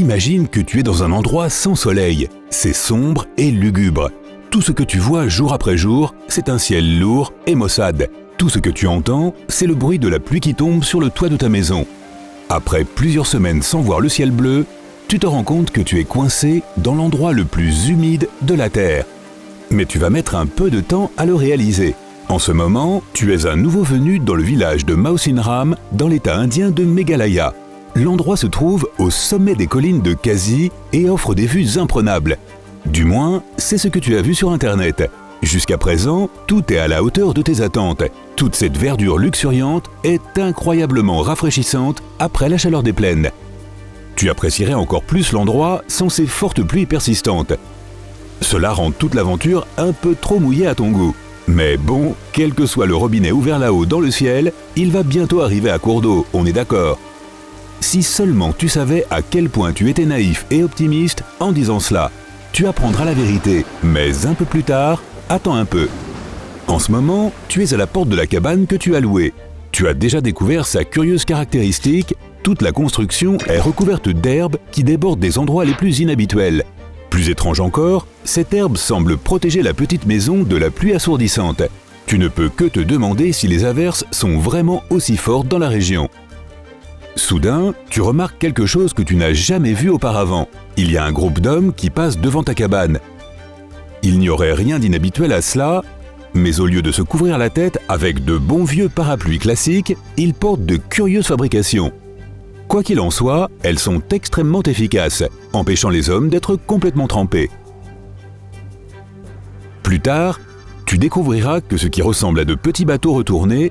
Imagine que tu es dans un endroit sans soleil. C'est sombre et lugubre. Tout ce que tu vois jour après jour, c'est un ciel lourd et maussade. Tout ce que tu entends, c'est le bruit de la pluie qui tombe sur le toit de ta maison. Après plusieurs semaines sans voir le ciel bleu, tu te rends compte que tu es coincé dans l'endroit le plus humide de la Terre. Mais tu vas mettre un peu de temps à le réaliser. En ce moment, tu es un nouveau venu dans le village de Mausinram, dans l'état indien de Meghalaya. L'endroit se trouve au sommet des collines de Khasi et offre des vues imprenables. Du moins, c'est ce que tu as vu sur Internet. Jusqu'à présent, tout est à la hauteur de tes attentes. Toute cette verdure luxuriante est incroyablement rafraîchissante après la chaleur des plaines. Tu apprécierais encore plus l'endroit sans ces fortes pluies persistantes. Cela rend toute l'aventure un peu trop mouillée à ton goût. Mais bon, quel que soit le robinet ouvert là-haut dans le ciel, il va bientôt arriver à court d'eau, on est d'accord. Si seulement tu savais à quel point tu étais naïf et optimiste en disant cela, tu apprendras la vérité, mais un peu plus tard, attends un peu. En ce moment, tu es à la porte de la cabane que tu as louée. Tu as déjà découvert sa curieuse caractéristique, toute la construction est recouverte d'herbes qui débordent des endroits les plus inhabituels. Plus étrange encore, cette herbe semble protéger la petite maison de la pluie assourdissante. Tu ne peux que te demander si les averses sont vraiment aussi fortes dans la région. Soudain, tu remarques quelque chose que tu n'as jamais vu auparavant. Il y a un groupe d'hommes qui passe devant ta cabane. Il n'y aurait rien d'inhabituel à cela, mais au lieu de se couvrir la tête avec de bons vieux parapluies classiques, ils portent de curieuses fabrications. Quoi qu'il en soit, elles sont extrêmement efficaces, empêchant les hommes d'être complètement trempés. Plus tard, tu découvriras que ce qui ressemble à de petits bateaux retournés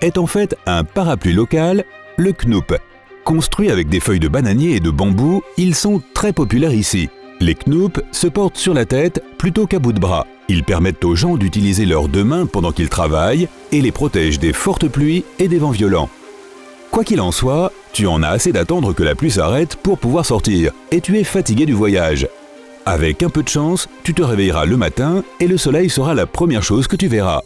est en fait un parapluie local, le Knoop. Construits avec des feuilles de bananier et de bambou, ils sont très populaires ici. Les Knoop se portent sur la tête plutôt qu'à bout de bras. Ils permettent aux gens d'utiliser leurs deux mains pendant qu'ils travaillent et les protègent des fortes pluies et des vents violents. Quoi qu'il en soit, tu en as assez d'attendre que la pluie s'arrête pour pouvoir sortir et tu es fatigué du voyage. Avec un peu de chance, tu te réveilleras le matin et le soleil sera la première chose que tu verras.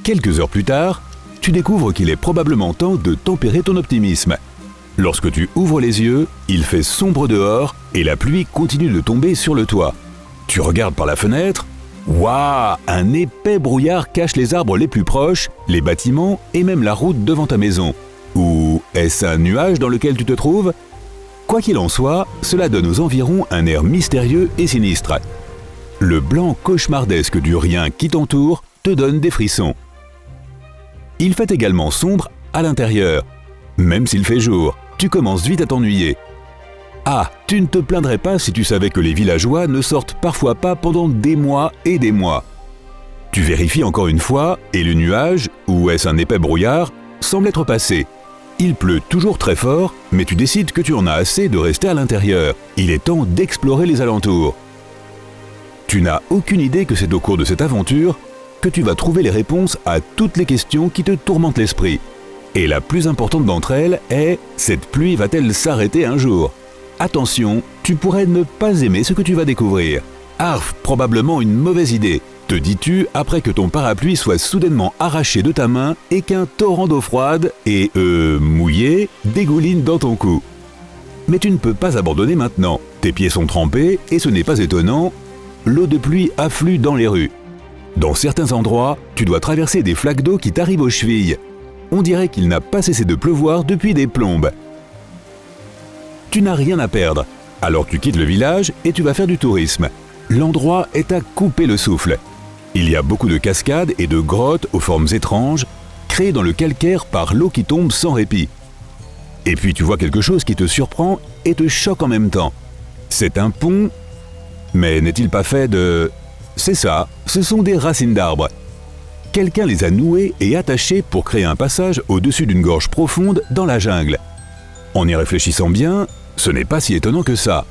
Quelques heures plus tard, tu découvres qu'il est probablement temps de tempérer ton optimisme. Lorsque tu ouvres les yeux, il fait sombre dehors et la pluie continue de tomber sur le toit. Tu regardes par la fenêtre. Waouh! Un épais brouillard cache les arbres les plus proches, les bâtiments et même la route devant ta maison. Ou est-ce un nuage dans lequel tu te trouves? Quoi qu'il en soit, cela donne aux environs un air mystérieux et sinistre. Le blanc cauchemardesque du rien qui t'entoure te donne des frissons. Il fait également sombre à l'intérieur. Même s'il fait jour, tu commences vite à t'ennuyer. Ah, tu ne te plaindrais pas si tu savais que les villageois ne sortent parfois pas pendant des mois et des mois. Tu vérifies encore une fois et le nuage, ou est-ce un épais brouillard, semble être passé. Il pleut toujours très fort, mais tu décides que tu en as assez de rester à l'intérieur. Il est temps d'explorer les alentours. Tu n'as aucune idée que c'est au cours de cette aventure que tu vas trouver les réponses à toutes les questions qui te tourmentent l'esprit. Et la plus importante d'entre elles est « Cette pluie va-t-elle s'arrêter un jour ?» Attention, tu pourrais ne pas aimer ce que tu vas découvrir. Arf, probablement une mauvaise idée, te dis-tu après que ton parapluie soit soudainement arraché de ta main et qu'un torrent d'eau froide et mouillée dégouline dans ton cou. Mais tu ne peux pas abandonner maintenant. Tes pieds sont trempés et ce n'est pas étonnant, l'eau de pluie afflue dans les rues. Dans certains endroits, tu dois traverser des flaques d'eau qui t'arrivent aux chevilles. On dirait qu'il n'a pas cessé de pleuvoir depuis des plombes. Tu n'as rien à perdre, alors tu quittes le village et tu vas faire du tourisme. L'endroit est à couper le souffle. Il y a beaucoup de cascades et de grottes aux formes étranges, créées dans le calcaire par l'eau qui tombe sans répit. Et puis tu vois quelque chose qui te surprend et te choque en même temps. C'est un pont, mais n'est-il pas fait de... C'est ça, ce sont des racines d'arbres. Quelqu'un les a nouées et attachées pour créer un passage au-dessus d'une gorge profonde dans la jungle. En y réfléchissant bien, ce n'est pas si étonnant que ça.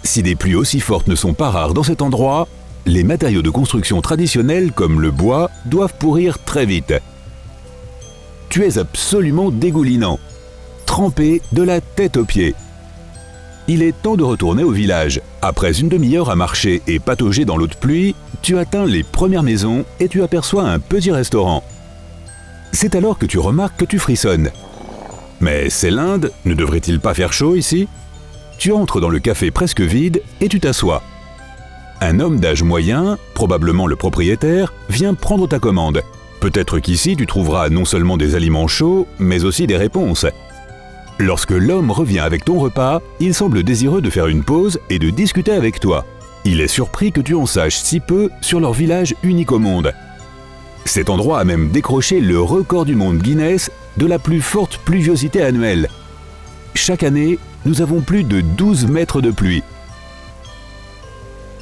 Si des pluies aussi fortes ne sont pas rares dans cet endroit, les matériaux de construction traditionnels comme le bois doivent pourrir très vite. Tu es absolument dégoulinant, trempé de la tête aux pieds. Il est temps de retourner au village. Après une demi-heure à marcher et patauger dans l'eau de pluie, tu atteins les premières maisons et tu aperçois un petit restaurant. C'est alors que tu remarques que tu frissonnes. Mais c'est l'Inde, ne devrait-il pas faire chaud ici? tu entres dans le café presque vide et tu t'assois. Un homme d'âge moyen, probablement le propriétaire, vient prendre ta commande. Peut-être qu'ici tu trouveras non seulement des aliments chauds, mais aussi des réponses. Lorsque l'homme revient avec ton repas, il semble désireux de faire une pause et de discuter avec toi. Il est surpris que tu en saches si peu sur leur village unique au monde. Cet endroit a même décroché le record du monde Guinness de la plus forte pluviosité annuelle. Chaque année, nous avons plus de 12 mètres de pluie.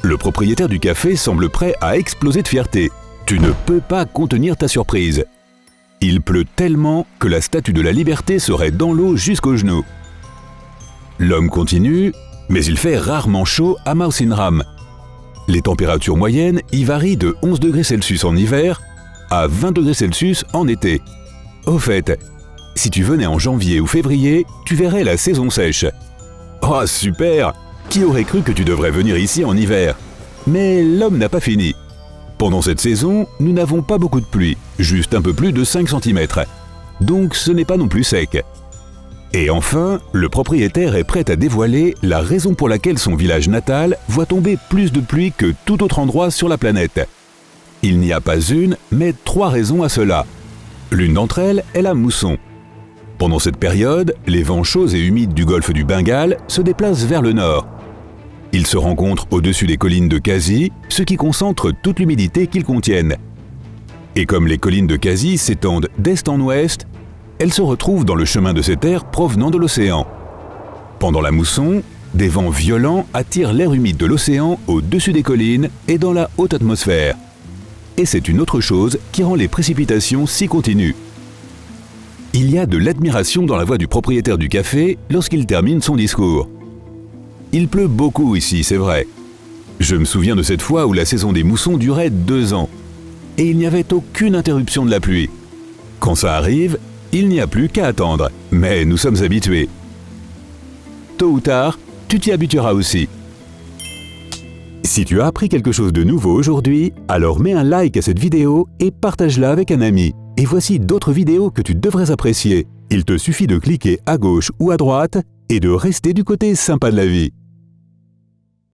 Le propriétaire du café semble prêt à exploser de fierté. Tu ne peux pas contenir ta surprise. Il pleut tellement que la statue de la liberté serait dans l'eau jusqu'aux genoux. L'homme continue, mais il fait rarement chaud à Mawsynram. Les températures moyennes y varient de 11 degrés Celsius en hiver à 20 degrés Celsius en été. Au fait, si tu venais en janvier ou février, tu verrais la saison sèche. Oh super! Qui aurait cru que tu devrais venir ici en hiver? Mais l'homme n'a pas fini. Pendant cette saison, nous n'avons pas beaucoup de pluie, juste un peu plus de 5 cm. Donc ce n'est pas non plus sec. Et enfin, le propriétaire est prêt à dévoiler la raison pour laquelle son village natal voit tomber plus de pluie que tout autre endroit sur la planète. Il n'y a pas une, mais 3 raisons à cela. L'une d'entre elles est la mousson. Pendant cette période, les vents chauds et humides du golfe du Bengale se déplacent vers le nord. Ils se rencontrent au-dessus des collines de Khasi, ce qui concentre toute l'humidité qu'ils contiennent. Et comme les collines de Khasi s'étendent d'est en ouest, elles se retrouvent dans le chemin de ces terres provenant de l'océan. Pendant la mousson, des vents violents attirent l'air humide de l'océan au-dessus des collines et dans la haute atmosphère. Et c'est une autre chose qui rend les précipitations si continues. Il y a de l'admiration dans la voix du propriétaire du café lorsqu'il termine son discours. Il pleut beaucoup ici, c'est vrai. Je me souviens de cette fois où la saison des moussons durait 2 ans. Et il n'y avait aucune interruption de la pluie. Quand ça arrive, il n'y a plus qu'à attendre. Mais nous sommes habitués. Tôt ou tard, tu t'y habitueras aussi. Si tu as appris quelque chose de nouveau aujourd'hui, alors mets un like à cette vidéo et partage-la avec un ami. Et voici d'autres vidéos que tu devrais apprécier. Il te suffit de cliquer à gauche ou à droite et de rester du côté sympa de la vie.